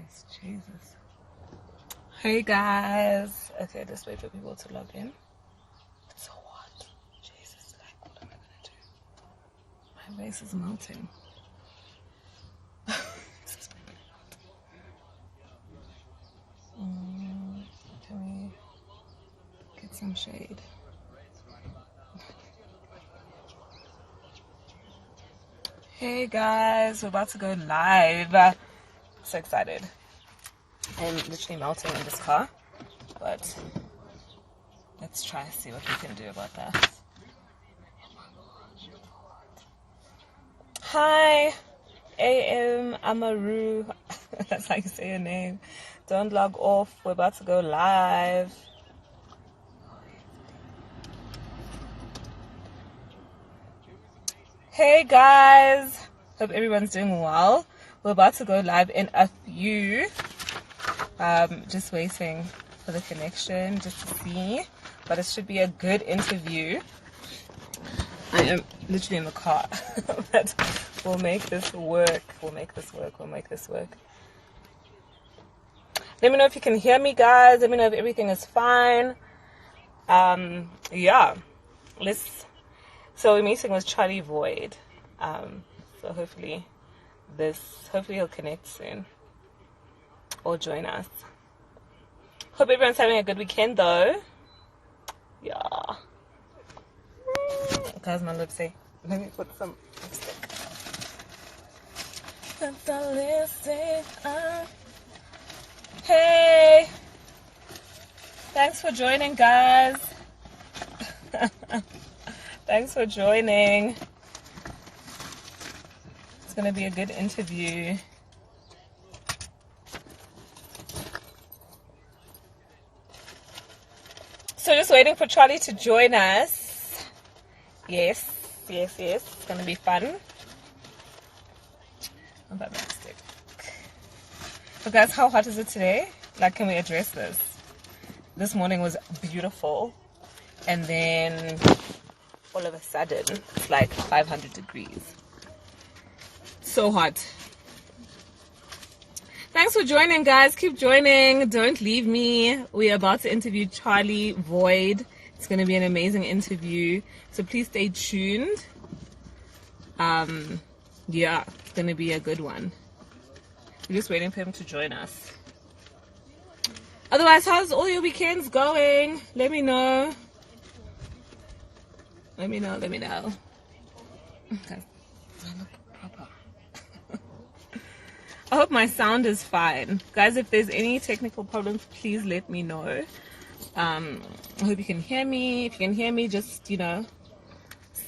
goodness, Jesus. Hey guys. Okay, just wait for people to log in. So what? Jesus, like, what am I gonna do? My face is melting. This is really hot. Can we get some shade? Hey guys, we're about to go live. So excited. I'm literally melting in this car, but let's try and see what we can do about that. Hi, AM Amaru. That's how you say your name. Don't log off. We're about to go live. Hey guys. Hope everyone's doing well. We're about to go live in a few. Just waiting for the connection just to see. But it should be a good interview. I am literally in the car. But we'll make this work. We'll make this work. We'll make this work. Let me know if you can hear me, guys. Let me know if everything is fine. Yeah. So we're meeting with Charlie Void. So hopefully he'll connect soon. Or join us. Hope everyone's having a good weekend though. Yeah. Guys, my lips say. Let me put some lipstick. Put the lipstick on. Hey! Thanks for joining, guys. Thanks for joining. It's gonna be a good interview. So just waiting for Charlie to join us. Yes. It's gonna be fun. About lipstick. So guys, how hot is it today? Like, can we address this? This morning was beautiful, and then all of a sudden it's like 500 degrees. So hot. Thanks for joining, guys. Keep joining. Don't leave me. We're about to interview Charlie Void. It's going to be an amazing interview, so please stay tuned. Yeah, it's going to be a good one. We're just waiting for him to join us. Otherwise, how's all your weekends going? Let me know. Let me know. Okay. I look proper. I hope my sound is fine. Guys, if there's any technical problems, please let me know. I hope you can hear me. If you can hear me, just,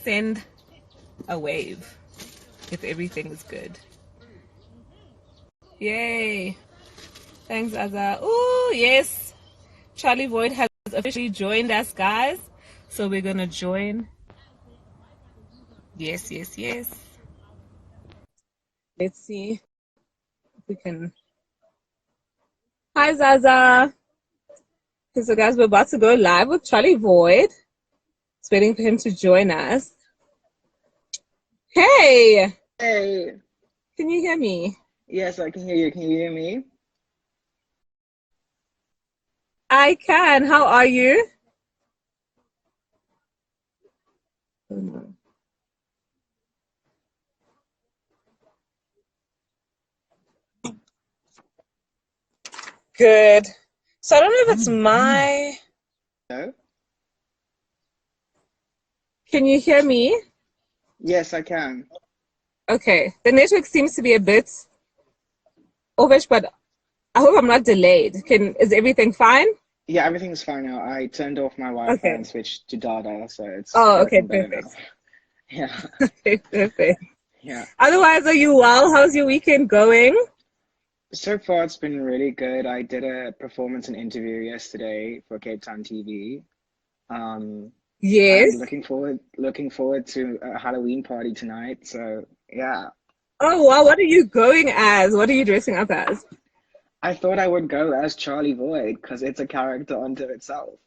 send a wave if everything is good. Yay. Thanks, Azza. Oh, yes. Charlie Void has officially joined us, guys. So we're going to join. Yes. Let's see if we can. Hi, Zaza. Okay, so guys, we're about to go live with Charlie Void. Just waiting for him to join us. Hey. Hey. Can you hear me? Yes, I can hear you. Can you hear me? I can. How are you? Oh, no. Good. So I don't know if it's my... No? Can you hear me? Yes, I can. Okay. The network seems to be a bit offish, but I hope I'm not delayed. Is everything fine? Yeah, everything's fine now. I turned off my Wi-Fi and switched to data, so it's okay, working better perfect. now. Yeah. Okay, perfect. Yeah. Otherwise, are you well? How's your weekend going? So far, it's been really good. I did a performance and interview yesterday for Cape Town TV. Yes. And looking forward to a Halloween party tonight. So yeah. Oh wow, what are you going as? What are you dressing up as? I thought I would go as Charlie Void because it's a character unto itself.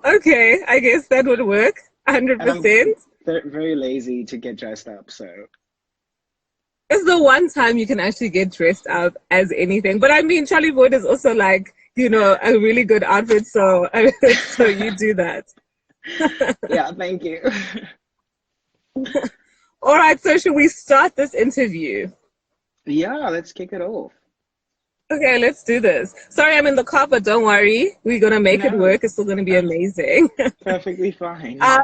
Okay, I guess that would work. 100%. Very lazy to get dressed up, so. It's the one time you can actually get dressed up as anything. But I mean, Charlie Boyd is also like, you know, a really good outfit. So, so you do that. Yeah, thank you. All right. So should we start this interview? Yeah, let's kick it off. Okay, let's do this. Sorry, I'm in the car, but don't worry. We're going to make it No, work. It's still going to be amazing. perfectly fine.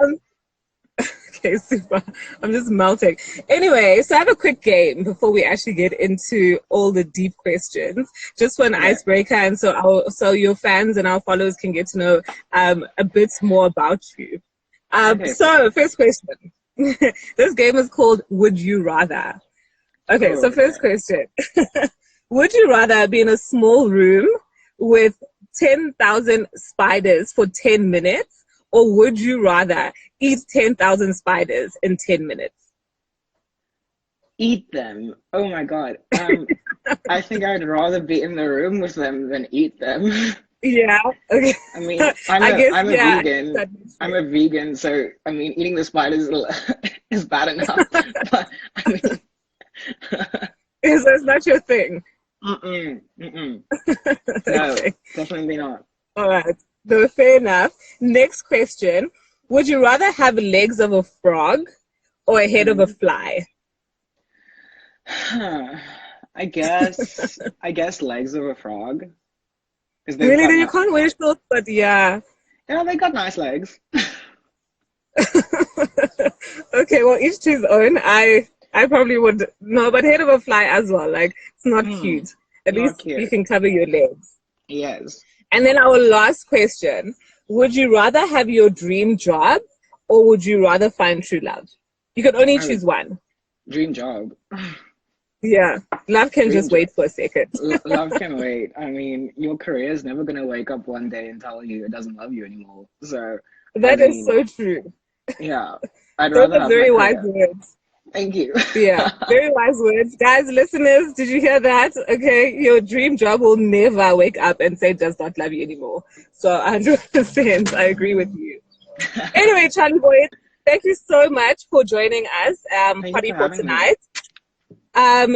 Okay, super. I'm just melting. Anyway, so I have a quick game before we actually get into all the deep questions, just for an Okay. icebreaker, and so your fans and our followers can get to know a bit more about you. Okay, So first question. This game is called Would You Rather? Okay, oh, so okay. first question. Would you rather be in a small room with 10,000 spiders for 10 minutes, or would you rather eat 10,000 spiders in 10 minutes? Eat them. Oh my God. I think I'd rather be in the room with them than eat them. Yeah, okay. I mean, I guess, I'm a yeah. vegan. I'm a vegan, so I mean, eating the spiders is bad enough. But I mean, It's not your thing. mm-mm, mm-mm. No, Okay. definitely not. All right. No, fair enough. Next question. Would you rather have legs of a frog or a head of a Mm. fly? I guess legs of a frog because they've Really? got You can't wear shorts, but yeah. yeah, they got nice legs. Okay, well, each to his own. I probably would no, but head of a fly as well. Like it's not Mm, cute. At not least you cute. can cover your legs. Yes. And then our last question: would you rather have your dream job, or would you rather find true love? You can only Oh, choose one. dream job. Yeah, love can Dream just job. wait for a second. Love can wait. I mean, your career is never gonna wake up one day and tell you it doesn't love you anymore. So, I That is mean, so true. yeah, I'd Those rather are have my very wise career. words. Thank you. Yeah, very wise words. Guys, listeners, did you hear that? Okay, your dream job will never wake up and say does not love you anymore. So 100%, I agree with you. Anyway, Charlie Boy, thank you so much for joining us, Thank you Party for for having me. Tonight.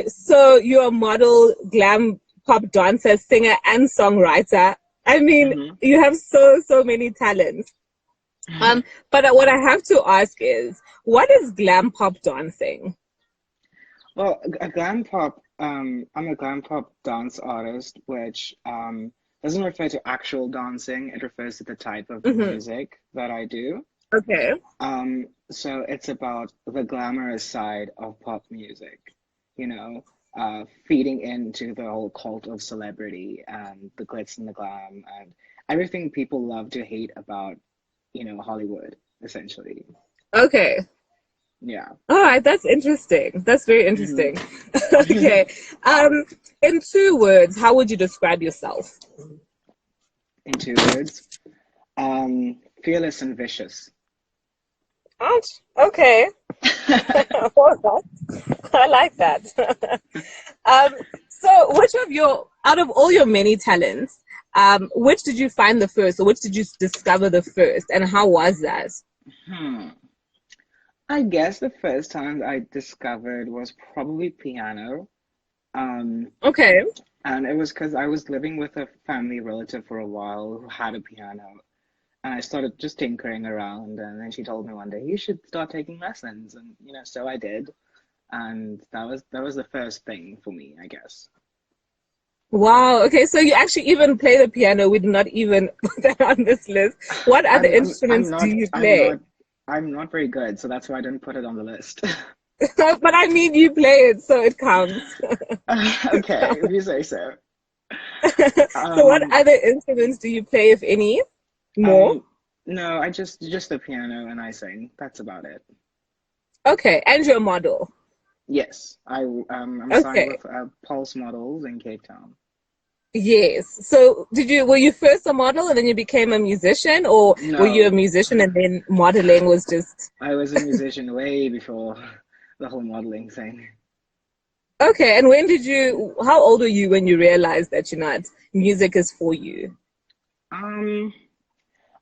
So you're a model, glam pop dancer, singer, and songwriter. I mean, Hmm. you have so many talents. But what I have to ask is, what is glam pop dancing? Well, a glam pop, I'm a glam pop dance artist, which doesn't refer to actual dancing. It refers to the type of Hmm. music that I do. Okay. So it's about the glamorous side of pop music, you know, feeding into the whole cult of celebrity and the glitz and the glam and everything people love to hate about, Hollywood, essentially. Okay. Yeah. All right, that's interesting. That's very Hmm. interesting. Okay. Um, in 2 words, how would you describe yourself? In 2 words, fearless and vicious. Ouch. Okay. All right. I like that. Um, so out of all your many talents, which did you find the first, or which did you discover the first, and how was that? Hmm. I guess the first time I discovered was probably piano. Um, Okay. and it was because I was living with a family relative for a while who had a piano. And I started just tinkering around, and then she told me one day, you should start taking lessons. And, so I did. And that was the first thing for me, I guess. Wow. Okay. So you actually even play the piano. We did not even put that on this list. What other I'm instruments do not you I'm play? not I'm not very good, so that's why I didn't put it on the list. But I mean, you play it, so it counts. It Okay, if counts. you say so. So what Um, other instruments do you play, if any? More? um, no, I just the piano and I sing. That's about it. Okay. And your model. Yes, I'm signed Okay. with Pulse Models in Cape Town. Yes. So were you first a model and then you became a musician, or were you a No, musician and then modeling was just I was a musician way before the whole modeling thing. okay? And how old were you when you realized that music is for you? Um,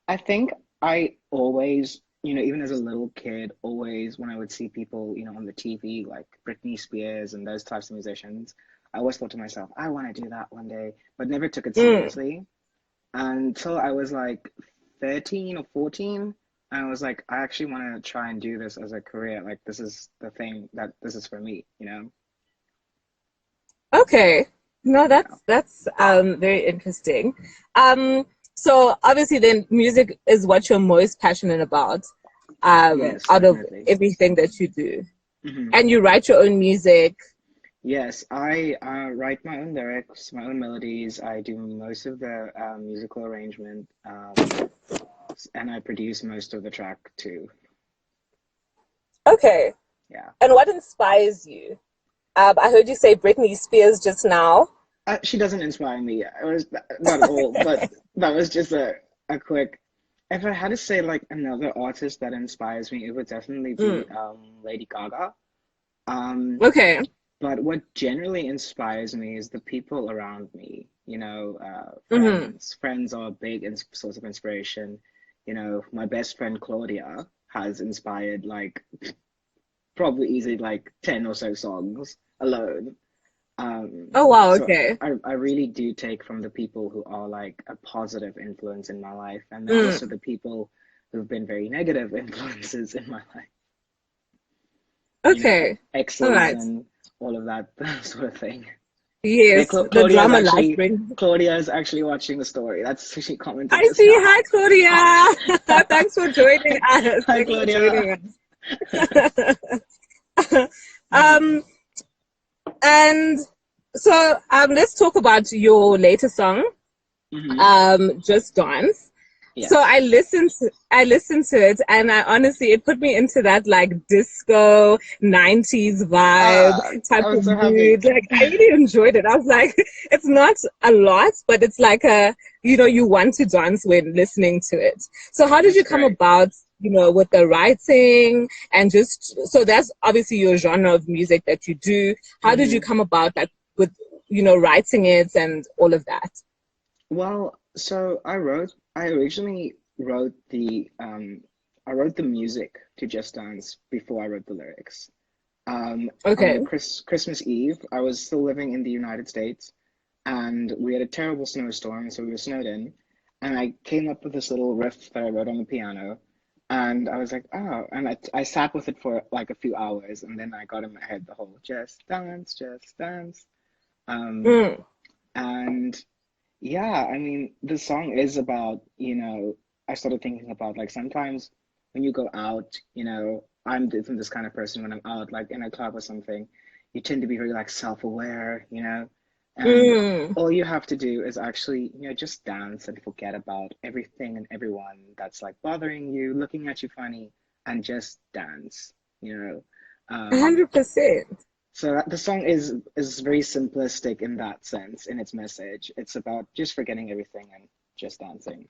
I think I always even as a little kid, always when I would see people, on the TV, like Britney Spears and those types of musicians, I always thought to myself, I want to do that one day, but never took it Mm. seriously until I was like 13 or 14. And I was like, I actually want to try and do this as a career. Like, this is the thing that this is for me. Okay. No, Yeah. that's very interesting. So obviously then music is what you're most passionate about, Yes, out of definitely. everything that you do. Hmm. And you write your own music. Yes, I write my own lyrics, my own melodies. I do most of the musical arrangement, and I produce most of the track too. Okay. Yeah. And what inspires you? I heard you say Britney Spears just now. She doesn't inspire me. It was not at all, but that was just a quick. If I had to say like another artist that inspires me, it would definitely be Mm. Lady Gaga. Um, Okay. but what generally inspires me is the people around me. Mm-hmm. Friends. Friends are a big source of inspiration. My best friend Claudia has inspired like probably easily like 10 or so songs alone. Oh wow, So okay. I really do take from the people who are like a positive influence in my life, and then also Mm. the people who've been very negative influences in my life, Okay. All exes right. and all of that sort of thing. Hey, Yes, the drama life brings. Claudia is actually watching the story. That's she commented I just see. now. Hi, Claudia. Thanks for joining us. Hi, Thanks for Claudia. joining us. um, and so let's talk about your latest song, Hmm. Just Dance. So Yes. I listened to it, and I honestly it put me into that like disco 90s vibe type I'm of so happy. mood. Like I really enjoyed it. I was like, it's not a lot, but it's like you want to dance when listening to it. So how did That's you come great. about, with the writing and just so that's obviously your genre of music that you do. How did you Hmm. come about like with writing it and all of that? Well, so I originally I wrote the music to Just Dance before I wrote the lyrics. On Okay. Christmas Eve, I was still living in the United States, and we had a terrible snowstorm, so we were snowed in. And I came up with this little riff that I wrote on the piano, and I was like, oh, and I sat with it for like a few hours, and then I got in my head the whole just dance, just dance. Um, Mm. and yeah, I mean, the song is about, I started thinking about like sometimes when you go out, I'm this kind of person when I'm out, like in a club or something, you tend to be very like self-aware, and Mm. all you have to do is actually, just dance and forget about everything and everyone that's like bothering you, looking at you funny, and just dance, you know. Um, 100%. so the song is very simplistic in that sense, in its message. It's about just forgetting everything and just dancing.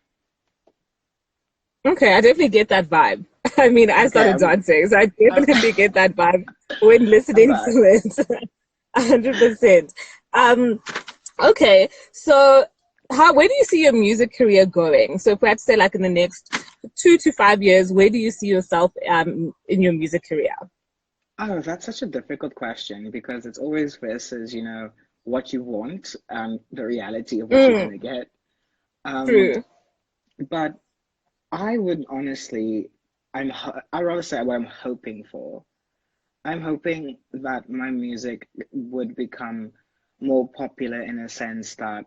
Okay, I definitely get that vibe. I mean, I Okay, started dancing, so I I'm, definitely get that vibe when I'm listening to back. it. 100%. Um, okay, so where do you see your music career going? So perhaps say like in the next 2 to 5 years, where do you see yourself in your music career? Oh, that's such a difficult question because it's always versus, what you want and the reality of what you're Mm, gonna get. Um, true. but I would honestly, I'd rather say what I'm hoping for. I'm hoping that my music would become more popular in a sense that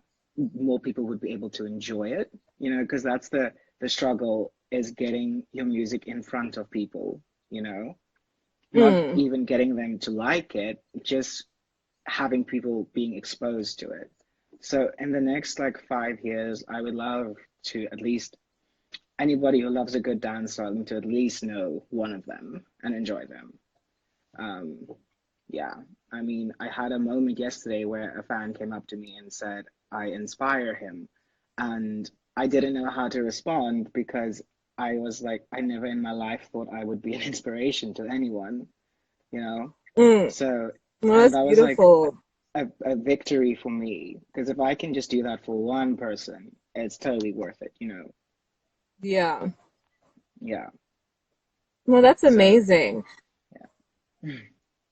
more people would be able to enjoy it, because that's the struggle is getting your music in front of people, not Mm, even getting them to like it, just having people being exposed to it. So in the next like 5 years, I would love to at least anybody who loves a good dance song to at least know one of them and enjoy them. Um, yeah, I mean, I had a moment yesterday where a fan came up to me and said, I inspire him. And I didn't know how to respond because I was like, I never in my life thought I would be an inspiration to anyone, you know? mm. So, No, and that's that was like beautiful. a victory for me because if I can just do that for one person, it's totally worth it. Yeah. Yeah. Well, that's So amazing. yeah.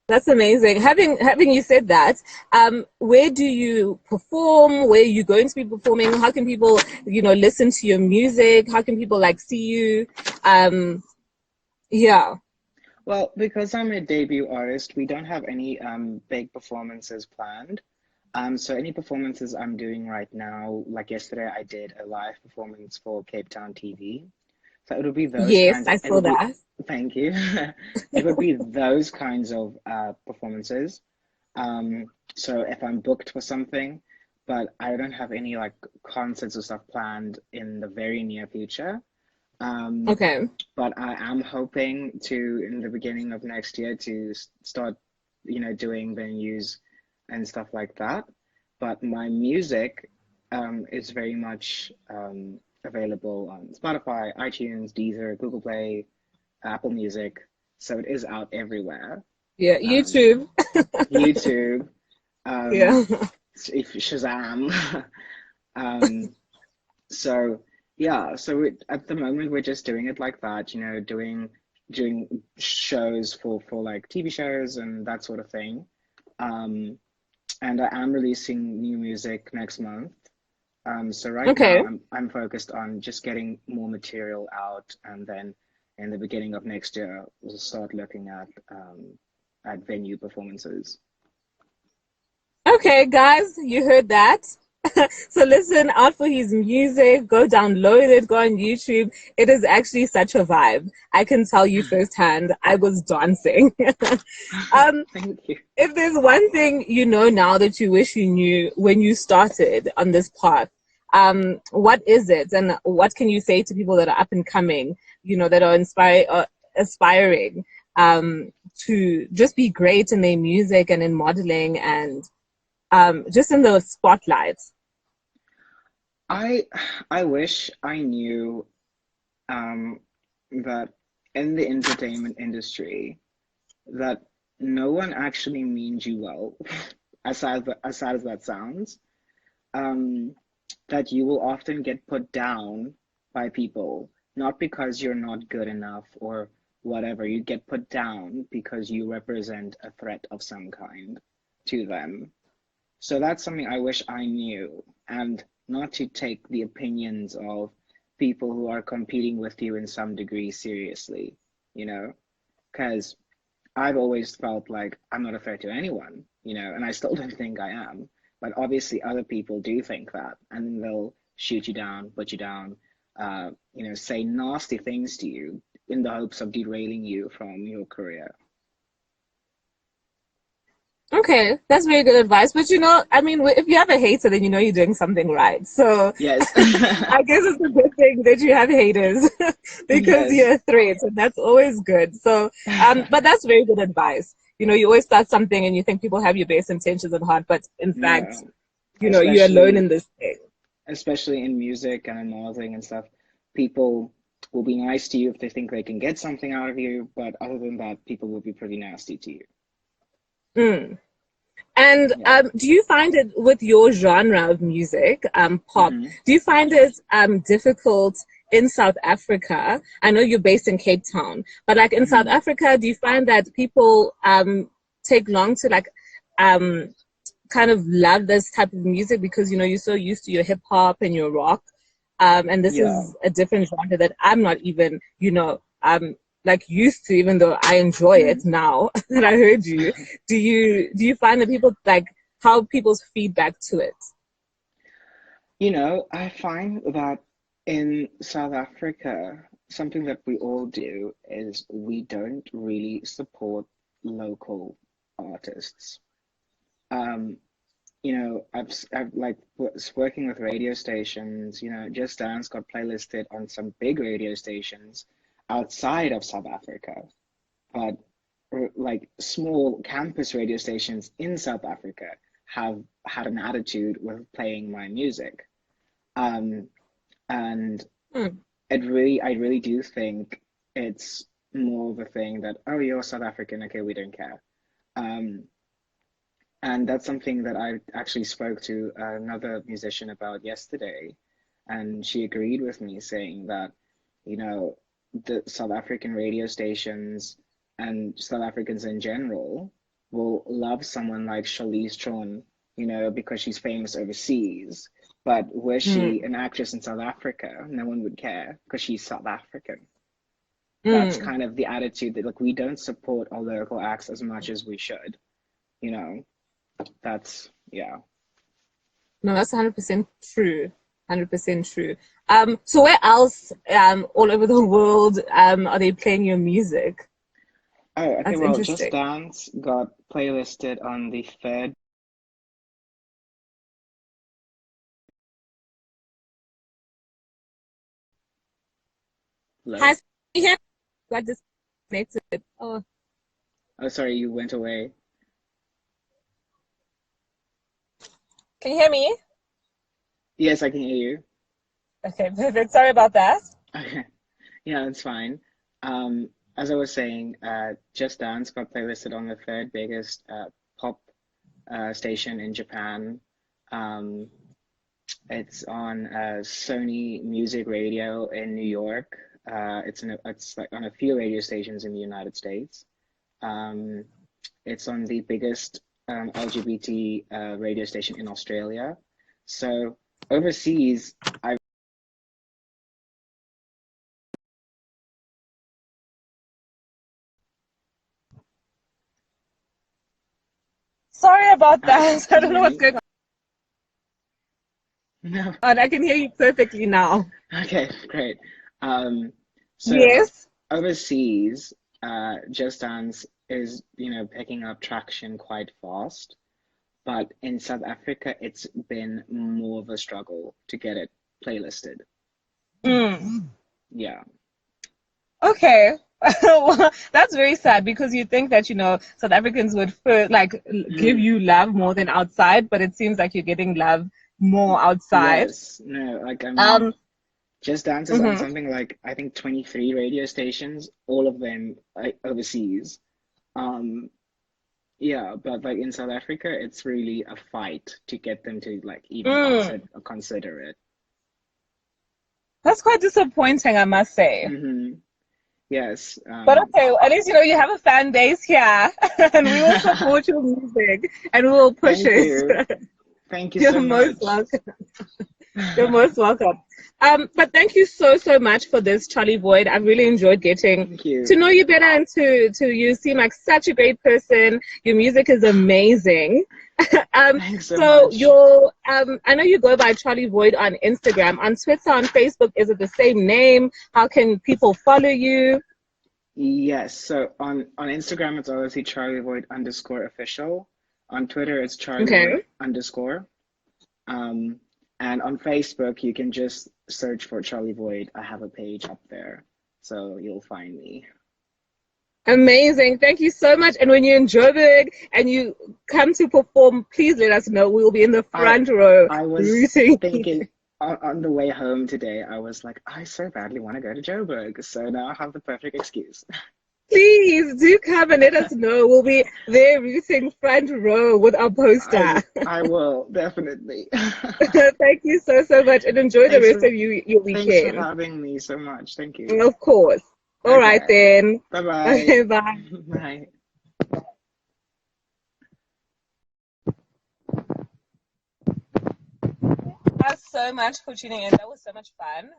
That's amazing. Having you said that, where do you perform? Where are you going to be performing? How can people, listen to your music? How can people like see you? Um, yeah. Well, because I'm a debut artist, we don't have any big performances planned. So any performances I'm doing right now, like yesterday, I did a live performance for Cape Town TV. So it would be those Yes, kinds of, I it saw would be, that. thank you. It would be those kinds of performances. So if I'm booked for something, but I don't have any like concerts or stuff planned in the very near future. Um, Okay. but I am hoping to, in the beginning of next year, to start, doing venues and stuff like that. But my music is very much available on Spotify, iTunes, Deezer, Google Play, Apple Music. So it is out everywhere. Yeah, Um, YouTube. YouTube, um, Yeah. if Shazam. um, so yeah, so at the moment we're just doing it like that, doing shows for like TV shows and that sort of thing. Um, and I am releasing new music next month. So right now Okay. I'm focused on just getting more material out, and then in the beginning of next year we'll start looking at venue performances. Okay, guys, you heard that. So listen out for his music. Go download it. Go on YouTube. It is actually such a vibe. I can tell you firsthand. I was dancing. um, Thank you. if there's one thing you know now that you wish you knew when you started on this path, what is it, and what can you say to people that are up and coming, that are aspiring, to just be great in their music and in modeling and just in the spotlight? I I wish I knew um, that in the entertainment industry that no one actually means you well, aside as that sounds, um, that you will often get put down by people, not because you're not good enough or whatever. You get put down because you represent a threat of some kind to them. So that's something I wish I knew, and not to take the opinions of people who are competing with you in some degree seriously, you know? Because I've always felt like I'm not a threat to anyone, and I still don't think I am. But obviously, other people do think that, and they'll shoot you down, put you down, say nasty things to you in the hopes of derailing you from your career. Okay, that's very good advice. But I mean, if you have a hater, then you're doing something right. So Yes. I guess it's a good thing that you have haters because Yes. you're a threat, and that's always good. So, but that's very good advice. You always start something and you think people have your best intentions at heart, but in fact, No, you're alone especially in this thing. especially in music and in modeling and stuff, people will be nice to you if they think they can get something out of you, but other than that, people will be pretty nasty to you. Mm. And Yeah. do you find it with your genre of music, pop, Hmm. do you find it difficult in South Africa? I know you're based in Cape Town, but like in South Hmm. Africa, do you find that people take long to like um, kind of love this type of music because you're so used to your hip hop and your rock, and this Yeah. is a different genre that I'm not even like used to, even though I enjoy Mm. it now that I heard you. Do you find that people like how people's feedback to it? I find that in South Africa, something that we all do is we don't really support local artists. Um, I've like was working with radio stations, Just Dance got playlisted on some big radio stations outside of South Africa, but like small campus radio stations in South Africa have had an attitude with playing my music. Um, and Hmm. I really do think it's more of a thing that, oh, you're South African, okay, we don't care. Um, and that's something that I actually spoke to another musician about yesterday, and she agreed with me saying that, you know, the South African radio stations and South Africans in general will love someone like Charlize Theron, you know, because she's famous overseas. But were she Mm. an actress in South Africa, no one would care because she's South African. That's Mm. kind of the attitude that, like, we don't support our local acts as much as we should, you know. That's, yeah. No, that's 100% true. 100% true. So where else, all over the world, are they playing your music? Oh, okay, That's well, Just interesting. Dance got playlisted on the third. Hi, Hello? here. Got disconnected. Oh, Oh, sorry, you went away. can you hear me? Yes, I can hear you. Okay, perfect. Sorry about that. Okay. Yeah, that's fine. Um, as I was saying, Just Dance got playlisted on the third biggest pop station in Japan. Um, it's on Sony Music Radio in New York. It's like on a few radio stations in the United States. Um, it's on the biggest LGBT radio station in Australia. So overseas, I Sorry about that. I can you don't know hear what's me? going No. on. I can hear you perfectly now. Okay, great. Um, so Yes. overseas, Just Dance is, you know, picking up traction quite fast. But in South Africa, it's been more of a struggle to get it playlisted. Mm. Yeah. Okay. Well, that's very sad because you think that, South Africans would give Mhm. you love more than outside, but it seems like you're getting love more outside. Yes. No, like, I mean, Um, Just Dance is on mhm. something like, I think 23 radio stations, all of them overseas. Um, yeah, but like in South Africa, it's really a fight to get them to like even Mm. consider it. That's quite disappointing, I must say. Hmm. Yes. But okay, at least you have a fan base here, and we will support your music and we will push Thank it. you. Thank you You're so most much. welcome. You're most welcome. But thank you so, so much for this, Charlie Void. I've really enjoyed getting Thank to you. know you better and to you seem like such a great person. Your music is amazing. Thanks so So much. I know you go by Charlie Void on Instagram. On Twitter, on Facebook, is it the same name? How can people follow you? Yes. So on Instagram, it's obviously Charlie Void underscore official. On Twitter, it's Charlie Void Okay. underscore. Um, and on Facebook, you can just search for Charlie Void. I have a page up there, so you'll find me. Amazing. Thank you so much. And when you're in Joburg and you come to perform, please let us know. We will be in the I front row I was rooting. thinking on the way home today, I was like, I so badly want to go to Joburg, so now I have the perfect excuse. Please do come and let us know. We'll be there rooting front row with our poster. I will definitely. Thank you so, so much and enjoy the Thanks rest for of your thanks for weekend. having me so much. Thank you. Of course. All right Okay. then. Bye bye. Okay, bye. Bye. Thanks so much for tuning in. That was so much fun.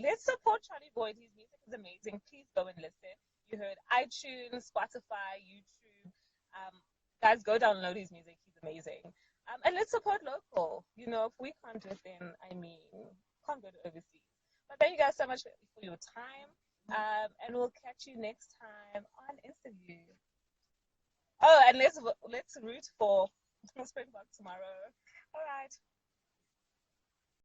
Let's support Charlie Boyd. His music is amazing. Please go and listen. You heard iTunes, Spotify, YouTube. Um, guys, go download his music. He's amazing. And let's support local. If we can't do it, then can't go to overseas. But thank you guys so much for your time. And we'll catch you next time on interview. Oh, and let's root for Springbok tomorrow. All right.